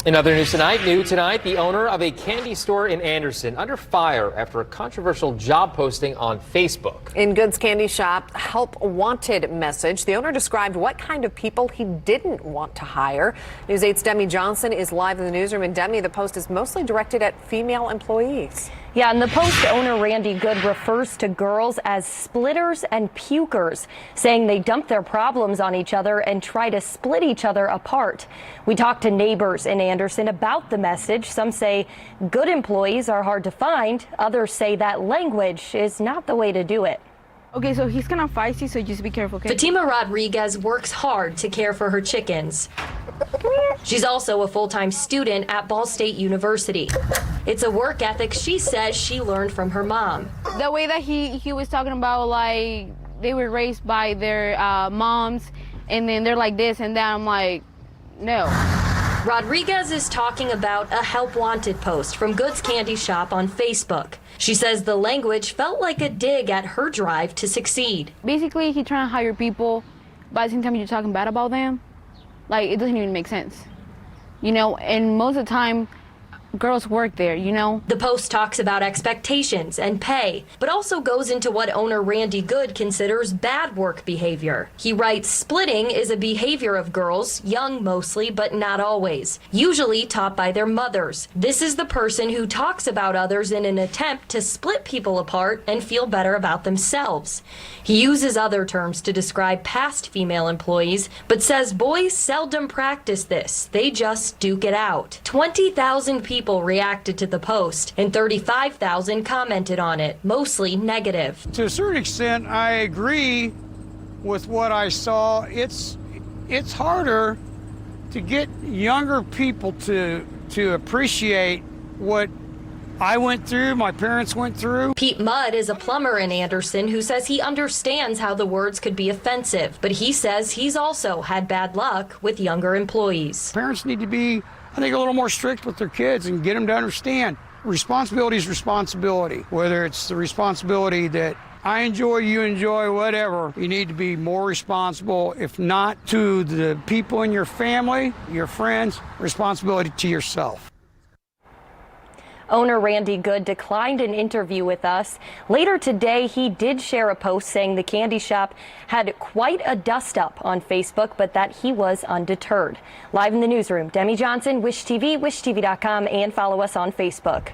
In other news tonight, the owner of a candy store in Anderson under fire after a controversial job posting on Facebook. In Good's Candy Shop Help Wanted message, the owner described what kind of people he didn't want to hire. News 8's Demi Johnson is live in the newsroom. And Demi, the post is mostly directed at female employees. Yeah, and the post owner, Randy Good, refers to girls as splitters and pukers, saying they dump their problems on each other and try to split each other apart. We talked to neighbors in Anderson about the message. Some say good employees are hard to find. Others say that language is not the way to do it. Okay, so he's kind of feisty, so just be careful, okay? Fatima Rodriguez works hard to care for her chickens. She's also a full-time student at Ball State University. It's a work ethic she says she learned from her mom. The way that he was talking about, like, they were raised by their moms, and then they're like this and that, I'm like, no. Rodriguez is talking about a Help Wanted post from Good's Candy Shop on Facebook. She says the language felt like a dig at her drive to succeed. Basically, he's trying to hire people, but at the same time, you're talking bad about them. Like, it doesn't even make sense, you know? And most of the time, girls work there, you know? The post talks about expectations and pay, but also goes into what owner Randy Good considers bad work behavior. He writes, splitting is a behavior of girls, young mostly, but not always, usually taught by their mothers. This is the person who talks about others in an attempt to split people apart and feel better about themselves. He uses other terms to describe past female employees, but says boys seldom practice this. They just duke it out. 20,000 people reacted to the post and 35,000 commented on it, mostly negative. To a certain extent, I agree with what I saw. It's harder to get younger people to appreciate what I went through, my parents went through. Pete Mudd is a plumber in Anderson who says he understands how the words could be offensive, but he says he's also had bad luck with younger employees. Parents need to be, I think, a little more strict with their kids and get them to understand responsibility is responsibility. Whether it's the responsibility that I enjoy, you enjoy, whatever, you need to be more responsible, if not to the people in your family, your friends, responsibility to yourself. Owner Randy Good declined an interview with us. Later today, he did share a post saying the candy shop had quite a dust-up on Facebook, but that he was undeterred. Live in the newsroom, Demi Johnson, Wish TV, wishtv.com, and follow us on Facebook.